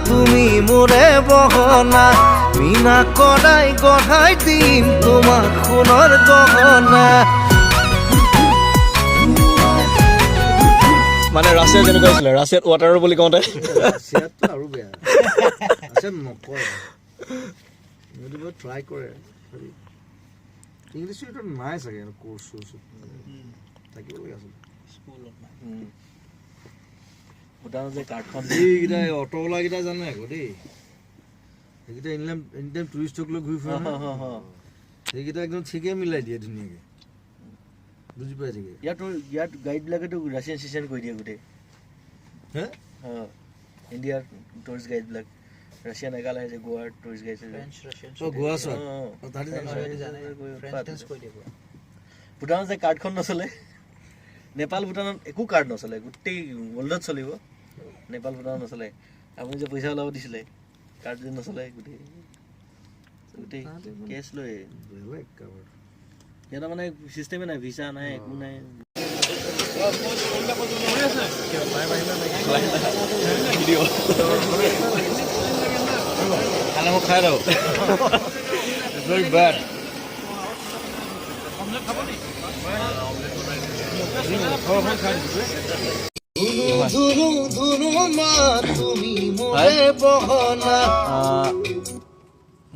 তুমি মোৰে বহনা বিনা কৰাই গঢ়াই দিম তোমাক সোণৰ গহনা মানে ৰাছিয়া যেনেকুৱা আছিলে ৰাছিয়াত ৱাটাৰৰ বুলি কওঁতে ৰাছিয়াততো আৰু বেয়া ৰাছিয়াত নকয় যদি ট্ৰাই কৰে ইংলিছ এটা নাই চাগে কোৰ্চ থাকিব লাগে আচলতে ভূটানৰ যে কাৰ্ডখন এইকেইটা অটোৱালাকেইটা জানে আকৌ দেই সেইকেইটা এনি টাইম টুৰিষ্টক লৈ ঘূৰি ফুৰে সেইকেইটা একদম ঠিকে মিলাই দিয়ে ধুনীয়াকৈ বুজি পাই চাগে ইয়াত গাইডবিলাকেতো ৰাছিয়ান চিচিয়ান কৰি দিয়ে গোটেই হে ইণ্ডিয়াৰ টুৰিষ্ট গাইডবিলাক ৰাছিয়া মেঘালয় যে গোৱাৰ টুৰিষ্ট গাইড গোৱা চোৱা ভূটানত যে কাৰ্ডখন নচলে নেপাল ভূটানত একো কাৰ্ড নচলে গোটেই ৱৰ্ল্ডত চলিব নেপাল ভূটানত নচলে আপুনি যে পইচা ওলাব দিছিলে কাৰ্ড যে নচলে গোটেই কেছ লৈ সিহঁতৰ মানে চিষ্টেমে নাই ভিছা নাই একো নাই খালে মই খাই দিওঁ ভেৰি বেড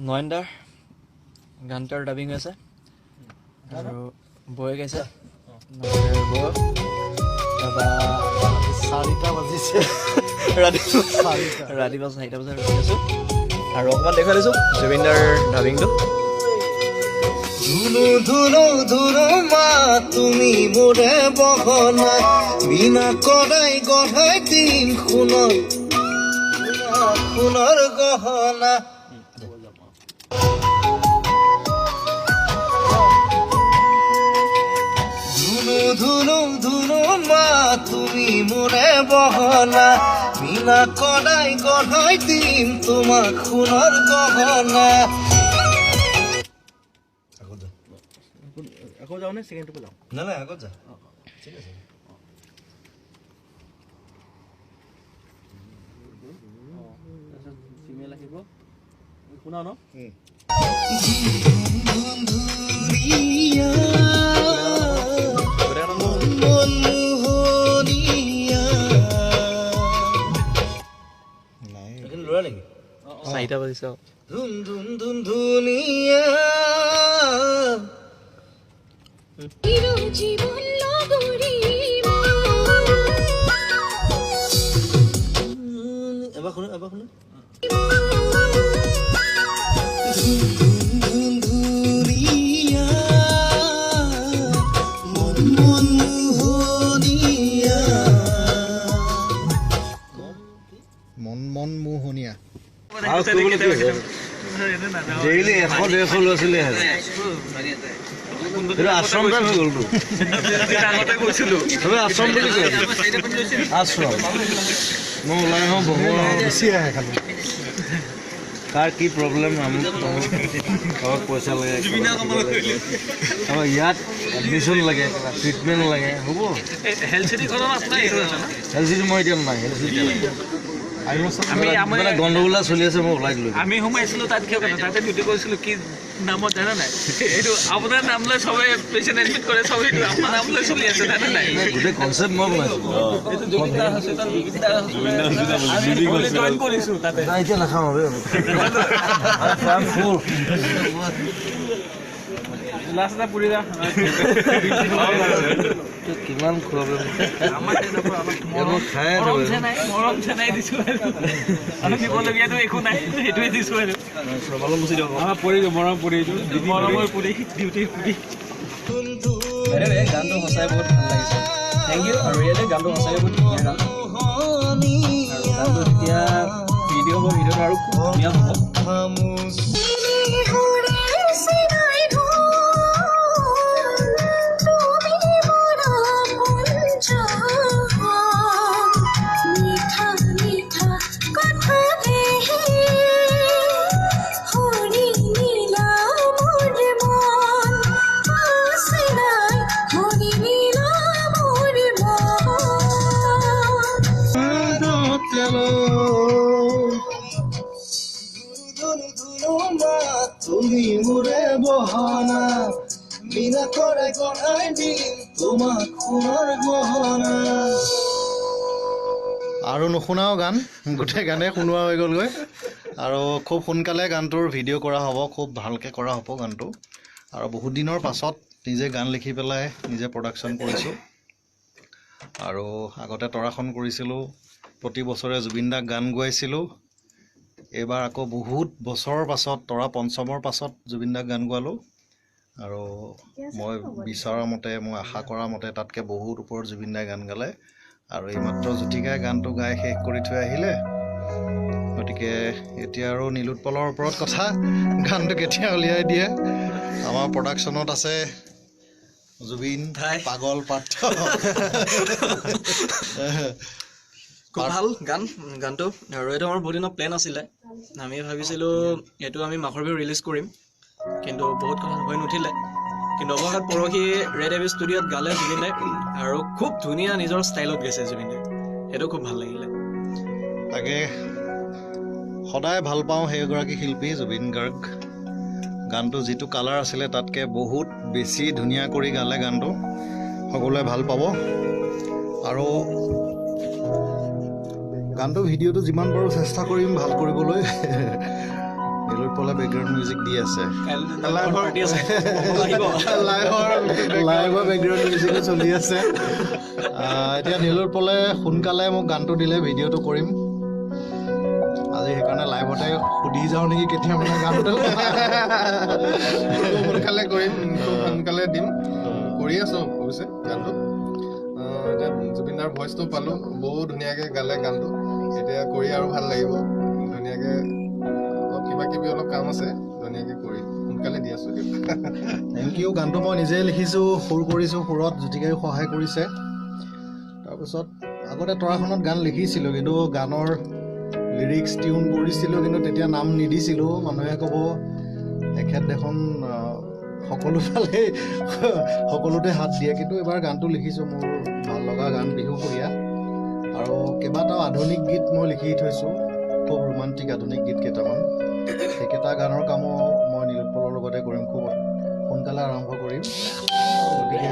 নয়নদাৰ গানটোৰ ডাবিং হৈ আছে আৰু বয়ে গাইছে তাৰপৰা 4টা বাজিছে ৰাতিপুৱা 4টা বজাত ৰখি আছোঁ আৰু অকণমান দেখুৱাই দিছোঁ জুবিনদাৰ ডাবিংটো ধুনু ধুনু ধুনু মা তুমি মোৰে বহনা বিনা কৰাই গঢ়াই দিম সোণৰ গহনা ধুনু ধুনু ধুনু মা তুমি মোৰে বহনা বিনা কৰাই গঢ়াই দিম তোমাক সোণৰ গহনা আকৌ যাওঁ নে ছেকেণ্ডটোকে যাওঁ নাই আগত যা ঠিক আছে ফিমেল আহিব শুনা ন ল'ৰা নেকি 4টা বাজিছে ধুন ধুন ধুন ধুনিয়া এবাৰ শুনো মন মোহনীয়া ডেইলি 100-150 ল'ৰা ছোৱালী আহে আশ্ৰম টাইপ হৈ গ'লতো আশ্ৰম বুলি কয় আশ্ৰম মই ওলাই আহোঁ বহু বেছি আহে খালি কাৰ কি প্ৰব্লেম কাৰোবাক পইচা লাগে কাৰোবাক ইয়াত এডমিশ্যন লাগে ট্ৰিটমেণ্ট লাগে হ'ব হেল্থ চিটি মই এতিয়া নাই হেল্থ চিটি গণ্ডগোলা চলি আছে মই ওলাই দিলোঁ আমি সোমাইছিলোঁ তাত কিয় কথা তাতে ডিউটি কৰিছিলোঁ কি নামত জানা নাই এইটো আপোনাৰ নাম লৈ চবে পেচেণ্ট এডমিট কৰে চবে এইটো আপোনাৰ নাম লৈ চলি আছে জানা নাই গোটেই কনচেপ্ট মই বনাইছোঁ জইন কৰিছোঁ তাতে এতিয়া নাখাওঁ লাষ্ট এটা পুৰি যা কিমান খুৱাব খাই মৰম চেনাই দিছোঁ আৰু দিবলগীয়াটো একো নাই সেইটোৱে দিছোঁ আৰু মৰম পুৰি মৰমৰ পুৰি ডিউটিৰ পুৰি গানটো সঁচাই বহুত ভাল লাগিছে থেংক ইউ আৰু ৰিয়েলি গানটো সঁচাই বহুত ধুনীয়া গান আৰু গানটো যেতিয়া ভিডিঅ' হ'ব ভিডিঅ'টো আৰু খুব ধুনীয়া হ'ব গঢ়াই দিম তোমাক সোণৰ গহনা। আৰু নুশুনাও গান, গোটেই গানে শুনোৱা হৈ গ'লগৈ। আৰু খুব সোনকালে গানটোৰ ভিডিঅ' কৰা হ'ব, খুব ভালকৈ কৰা হ'ব গানটো। আৰু বহুত দিনৰ পাছত নিজে গান লিখি পেলাই নিজে প্ৰডাকশ্যন কৰিছোঁ। আৰু আগতে তৰাখন কৰিছিলোঁ, প্ৰতি বছৰে জুবিন দাক গান গোৱাইছিলোঁ। এইবাৰ আকৌ বহুত বছৰৰ পাছত তৰা পঞ্চমৰ পাছত জুবিন দাক গান গোৱালোঁ। আৰু মই বিচৰা মতে, মই আশা কৰা মতে তাতকৈ বহুত ওপৰত জুবিন দাই গান গালে। আৰু এইমাত্ৰ জ্যোতিকাই গানটো গাই শেষ কৰি থৈ আহিলে। গতিকে এতিয়া আৰু নীলোৎপলৰ ওপৰত কথা, গানটো কেতিয়া উলিয়াই দিয়ে। আমাৰ প্ৰডাকশ্যনত আছে জুবিন পাগল পাত্ৰ। খুব ভাল গানটো। আৰু এইটো আমাৰ বহুত দিনৰ প্লেন আছিলে। আমি ভাবিছিলোঁ এইটো আমি মাঘৰ বিহু ৰিলিজ কৰিম, কিন্তু বহুত কথা হৈ নুঠিলে। কিন্তু অৱশেষত পৰহি ৰেড এভি ষ্টুডিঅ'ত গালে জুবিন দাই, আৰু খুব ধুনীয়া নিজৰ ষ্টাইলত গাইছে জুবিন দাই। সেইটো খুব ভাল লাগিলে। তাকে সদায় ভাল পাওঁ সেইগৰাকী শিল্পী জুবিন গাৰ্গ। গানটো যিটো কালাৰ আছিলে তাতকৈ বহুত বেছি ধুনীয়া কৰি গালে গানটো। সকলোৱে ভাল পাব। আৰু গানটো ভিডিঅ'টো যিমান পাৰোঁ চেষ্টা কৰিম ভাল কৰিবলৈ। নীলোৎপলে বেকগ্ৰাউণ্ড মিউজিক দি আছে, লাইভৰ বেকগ্ৰাউণ্ড মিউজিকো চলি আছে। এতিয়া নীলোৎপলে সোনকালে মোক গানটো দিলে ভিডিঅ'টো কৰিম আজি, সেইকাৰণে লাইভতে সুধি যাওঁ নেকি কেতিয়া মানে গানটো। সোনকালে কৰিম, সোনকালে দিম। কৰি আছোঁ অৱশ্যে গানটো। এতিয়া জুবিনদাৰ ভইচটো পালোঁ, বহুত ধুনীয়াকৈ গালে গানটো। এতিয়া কৰি আৰু ভাল লাগিব ধুনীয়াকৈ। অলপ কিবা কিবি অলপ কাম আছে, ধুনীয়াকৈ কৰি সোনকালে দি আছোঁ। Thank you. গানটো মই নিজেই লিখিছোঁ, সুৰ কৰিছোঁ, সুৰত জ্যোতিকাইও সহায় কৰিছে। তাৰপিছত আগতে তৰাখনত গান লিখিছিলোঁ, কিন্তু গানৰ লিৰিক্স টিউন কৰিছিলোঁ, কিন্তু তেতিয়া নাম নিদিছিলোঁ। মানুহে ক'ব এখেত দেখোন সকলোফালে সকলোতে হাত দিয়ে। কিন্তু এইবাৰ গানটো লিখিছোঁ, মোৰ ভাল লগা গান বিহুসুৰীয়া। আৰু কেইবাটাও আধুনিক গীত মই লিখি থৈছোঁ, খুব ৰোমান্টিক আধুনিক গীত কেইটামান। সেইকেইটা গানৰ কামো মই নীলোৎপলৰ লগতে কৰিম, খুব সোনকালে আৰম্ভ কৰিম। গতিকে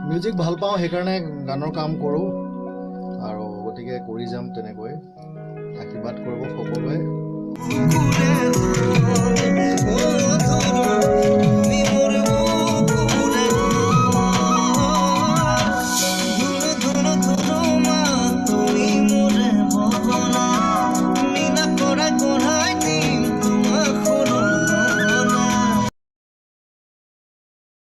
মিউজিক ভাল পাওঁ, সেইকাৰণে গানৰ কাম কৰোঁ। আৰু গতিকে কৰি যাম তেনেকৈ। আশীৰ্বাদ কৰোঁ।